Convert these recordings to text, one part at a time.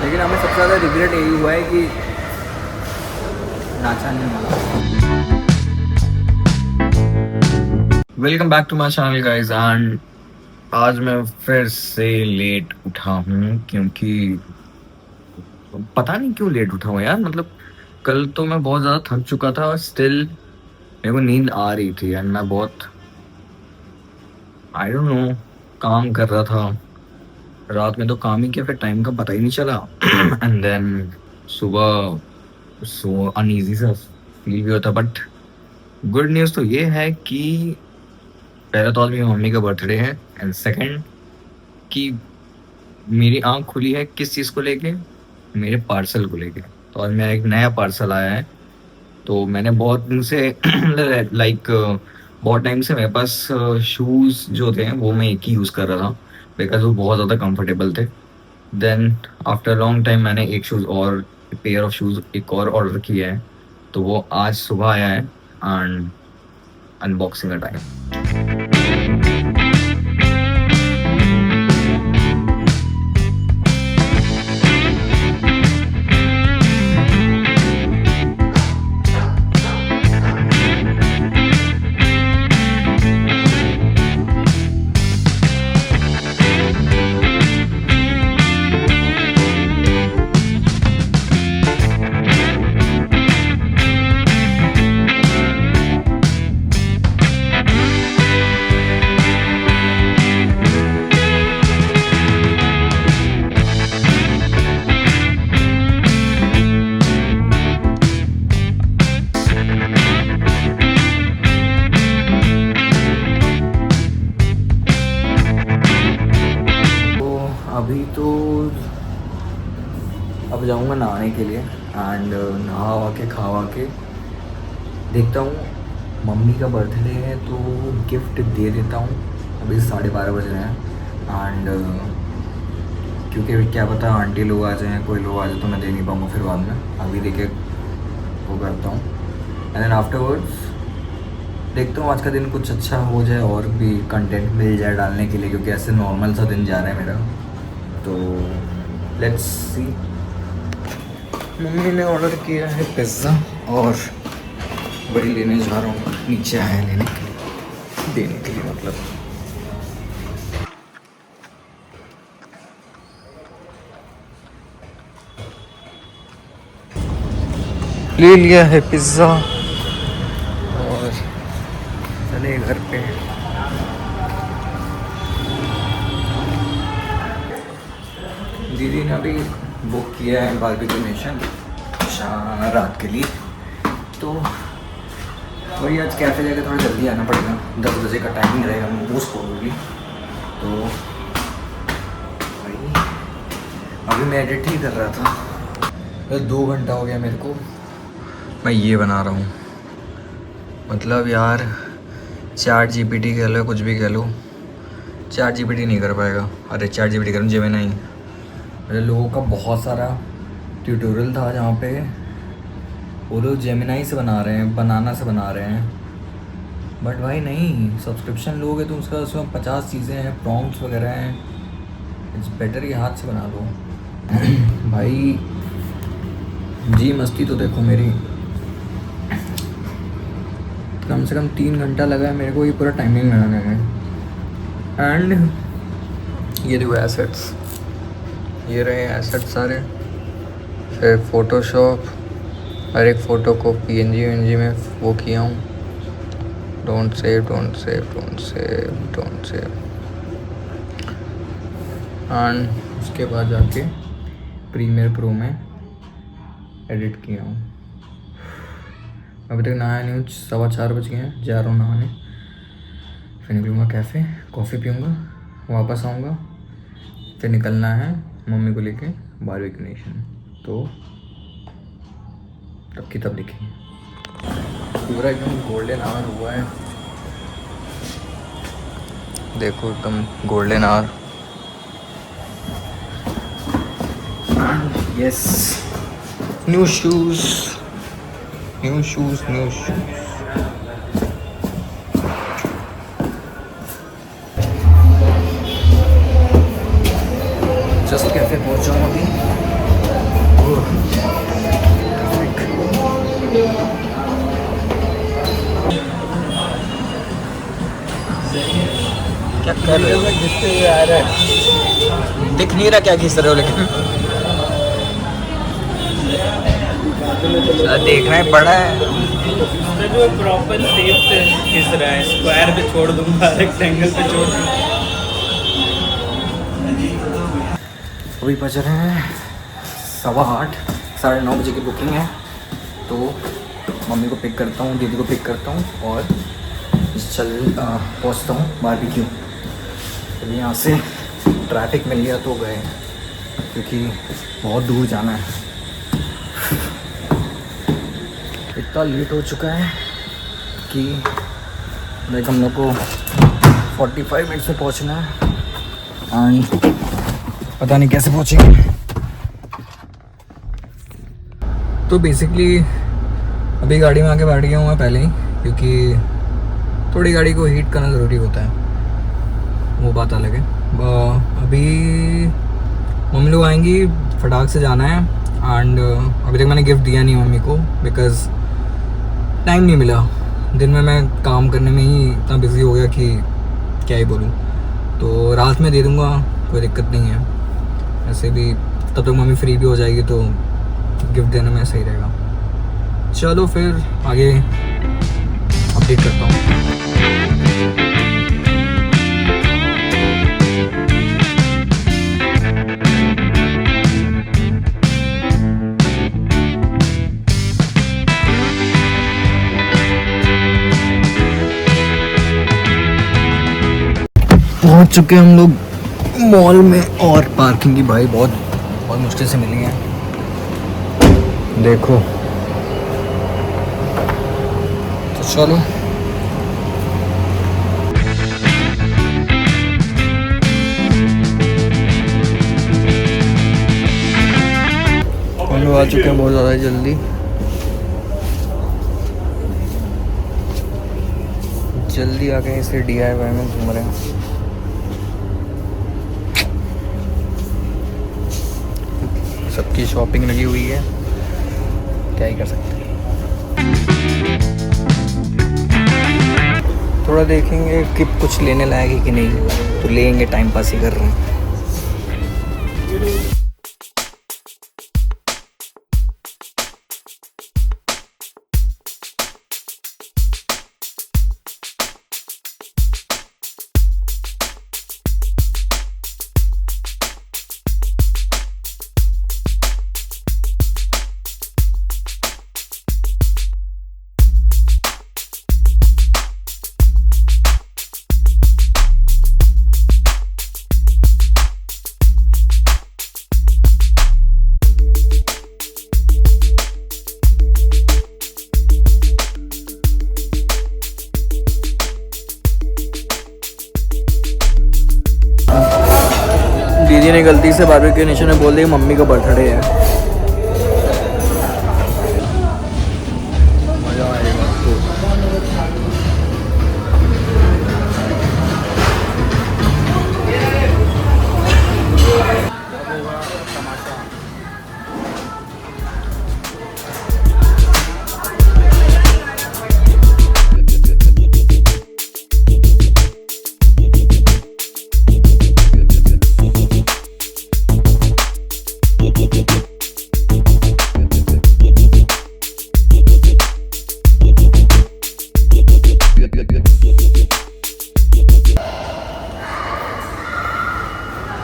लेकिन हमें सबसे ज़्यादा रिग्रेट यही हुआ है कि नाचा नहीं हमारा। Welcome back to my channel guys and आज मैं फिर से लेट उठा हूँ क्योंकि पता नहीं क्यों लेट उठा हूँ यार। मतलब कल तो मैं बहुत ज़्यादा थक चुका था और स्टिल मेरे को नींद आ रही थी एंड मैं बहुत आई डोंट नो काम कर रहा था। रात में तो काम ही किया, फिर टाइम का पता ही नहीं चला एंड देन सुबह सो अनईजी सा फील भी होता। बट गुड न्यूज़ तो ये है कि पहला तो आज मेरी मम्मी का बर्थडे है एंड सेकंड कि मेरी आंख खुली है किस चीज को लेके, मेरे पार्सल को लेके। तो आज मेरा एक नया पार्सल आया है। तो मैंने बहुत दिन से लाइक बहुत टाइम से मेरे पास शूज जो थे वो मैं एक ही यूज कर रहा था बिकॉज वो बहुत ज्यादा कंफर्टेबल थे। देन आफ्टर लॉन्ग टाइम मैंने एक शूज और पेयर ऑफ शूज एक और ऑर्डर किया है। तो वो आज सुबह आया है एंड अनबॉक्सिंग का टाइम। तो अभी तो अब जाऊंगा नहाने के लिए एंड नहा वहा के खा वा के देखता हूँ। मम्मी का बर्थडे है तो गिफ्ट दे देता हूँ। अभी 12:30 बज रहे हैं एंड क्योंकि क्या पता आंटी लोग आ जाएँ, कोई लोग आ जाए तो मैं दे नहीं पाऊँगा फिर बाद में। अभी देखे वो करता हूँ एंड देन आफ्टरवर्ड्स देखता हूँ आज का दिन कुछ अच्छा हो जाए और भी कंटेंट मिल जाए डालने के लिए, क्योंकि ऐसे नॉर्मल सा दिन जा रहा है मेरा। तो लेट्स सी। मम्मी ने ऑर्डर किया है पिज़्ज़ा और बड़ी लेने जा रहा हूँ, नीचे आया है लेने के लिए, देने के लिए मतलब। ले लिया है पिज़्ज़ा और चले घर पे। दीदी ने अभी बुक किया है बारबेक्यू नेशन रात के लिए। तो वही आज कैफ़े जाके थोड़ा जल्दी आना पड़ेगा, 10 बजे का टाइमिंग रहेगा मोस्ट प्रोबेबली। तो वही अभी मैं एडिट ही कर रहा था, बस 2 घंटा हो गया मेरे को। मैं ये बना रहा हूँ मतलब यार चैट जीपीटी कह लो कुछ भी कह लो, चैट जीपीटी नहीं कर पाएगा। अरे चैट जीपीटी करूँ जेमिनी। मेरे लोगों का बहुत सारा ट्यूटोरियल था जहाँ पे वो लोग जेमिनाई से बना रहे हैं, बनाना से बना रहे हैं। बट भाई नहीं, सब्सक्रिप्शन लोगे तो उसका उसमें 50 चीज़ें हैं, प्रॉम्प्ट्स वगैरह हैं। इट्स बेटर कि हाथ से बना लो। भाई जी मस्ती तो देखो मेरी, कम से कम 3 घंटा लगा है मेरे को ये पूरा टाइमिंग बनाने में। एंड ये देखो एसेट्स, ये रहे एसेट्स सारे। फिर फोटोशॉप, हर एक फ़ोटो को पीएनजी में वो किया हूँ। Don't save don't save don't save don't save. And उसके बाद जाके प्रीमियर प्रो में एडिट किया हूँ। अभी तक नहाया नहीं हूँ, 4:15 बज गए हैं। जा रहा हूँ नहाने, फिर निकलूँगा कैफ़े, कॉफ़ी पीऊँगा, वापस आऊँगा, फिर निकलना है मम्मी को लेके बारबेक्यू नेशन। तो तब की तब दिखेंगे। पूरा एकदम गोल्डन आवर हुआ है, देखो एकदम golden hour. Yes, new shoes new shoes new shoes. Just cafe पहुँचा हूँ अभी। कर रहे हो? दिख नहीं रहा क्या खींच रहे हो, लेकिन देखना ही बड़ा है। जो प्रॉपर शेप से खींच रहा है, स्क्वायर पे छोड़ दूंगा, रेक्टेंगल पे छोड़ दूंगा। अभी बज रहे हैं 8:15, 9:30 बजे की बुकिंग है। तो मम्मी को पिक करता हूँ, दीदी को पिक करता हूँ और पहुँचता हूँ बारबेक्यू। तो यहाँ से ट्रैफिक मिल गया तो गए, क्योंकि बहुत दूर जाना है। इतना लेट हो चुका है कि लाइक हम लोग को 45 मिनट में पहुँचना है एंड पता नहीं कैसे पहुँचेंगे। तो बेसिकली अभी गाड़ी में आके बैठ गया हूँ मैं पहले ही, क्योंकि थोड़ी गाड़ी को हीट करना ज़रूरी होता है, वो बात अलग है। अभी मम्मी लोग आएंगी, फटाक से जाना है। एंड अभी तक मैंने गिफ्ट दिया नहीं मम्मी को, बिकॉज़ टाइम नहीं मिला। दिन में मैं काम करने में ही इतना बिजी हो गया कि क्या ही बोलूँ। तो रात में दे दूँगा, कोई दिक्कत नहीं है। ऐसे भी तब तक मम्मी फ्री भी हो जाएगी, तो गिफ्ट देने में सही रहेगा। चलो फिर आगे अपडेट करता हूँ। पहुंच चुके हैं हम लोग मॉल में, और पार्किंग की भाई बहुत मुश्किल से मिली है। देखो तो चलो हम लोग आ चुके हैं बहुत ज़्यादा जल्दी आ गए। इसे DIY में घूम रहे हैं। सबकी शॉपिंग लगी हुई है, क्या ही कर सकते हैं। थोड़ा देखेंगे कि कुछ लेने लायक है कि नहीं, तो लेंगे, टाइम पास ही कर रहे हैं। दीदी ने गलती से बारबेक्यू नेशन में बोल दिया मम्मी का बर्थडे है। मज़ा आएगा तो।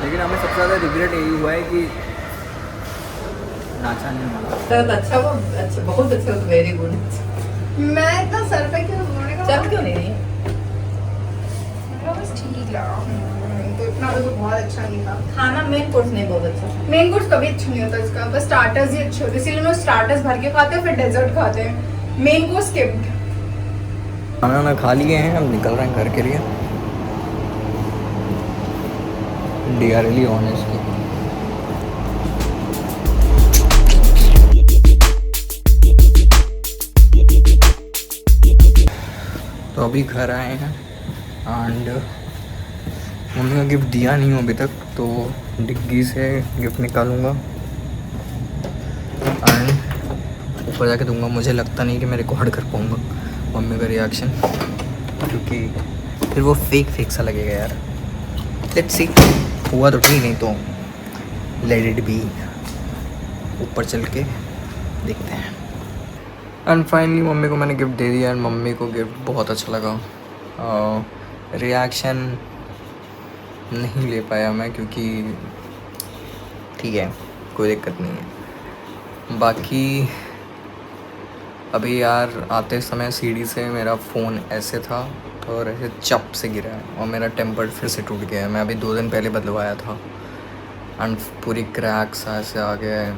लेकिन हमें सबसे ज़्यादा रिग्रेट यही हुआ है कि नाचा नहीं हमारा। अच्छा वो अच्छा, बहुत अच्छा, वेरी गुड। मैं इतना सर पे क्यों बोलने का चल क्यों नहीं रही? बस ठीक लगा। तो इतना तो बहुत अच्छा नहीं था। खाना मेन कोर्स नहीं बहुत अच्छा था। मेन कोर्स कभी अच्छा नहीं होता इसका, बस स्टार्टर्स ही अच्छे होते हैं, इसीलिए लोग स्टार्टर्स भर के खाते हैं फिर डेजर्ट खाते हैं। Main course skipped. खाना ना खा लिए हैं, हम निकल रहे हैं घर के लिए। DRL ऑनेस्टली तो अभी घर आए हैं एंड मम्मी का गिफ्ट दिया नहीं हूँ अभी तक, तो डिग्गी से गिफ्ट निकालूंगा एंड ऊपर जाके दूंगा। मुझे लगता नहीं कि मैं रिकॉर्ड कर पाऊँगा मम्मी का रिएक्शन, क्योंकि फिर वो फेक सा लगेगा यार। लेट्स सी, हुआ तो ठीक, नहीं तो लेट इट बी, ऊपर चल के देखते हैं। एंड फाइनली मम्मी को मैंने गिफ्ट दे दिया एंड मम्मी को गिफ्ट बहुत अच्छा लगा। रिएक्शन नहीं ले पाया मैं क्योंकि ठीक है, कोई दिक्कत नहीं है। बाकी अभी यार आते समय सीढ़ी से मेरा फ़ोन ऐसे था और ऐसे चप से गिरा है और मेरा टेम्पर फिर से टूट गया है। मैं अभी 2 दिन पहले बदलवाया था एंड पूरी क्रैक्स ऐसे आ गया है।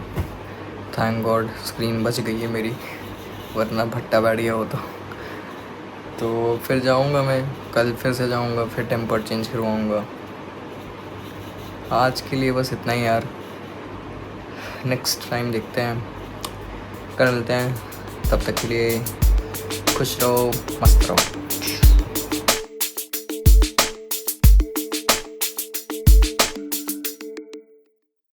थैंक गॉड स्क्रीन बच गई है मेरी, वरना भट्टा बैठ गया होता। तो फिर जाऊंगा मैं, कल फिर से जाऊंगा, फिर टेम्पर चेंज करवाऊंगा। आज के लिए बस इतना ही यार, नेक्स्ट टाइम देखते हैं, कर मिलते हैं। तब तक के लिए खुश रहो, मस्त रहो।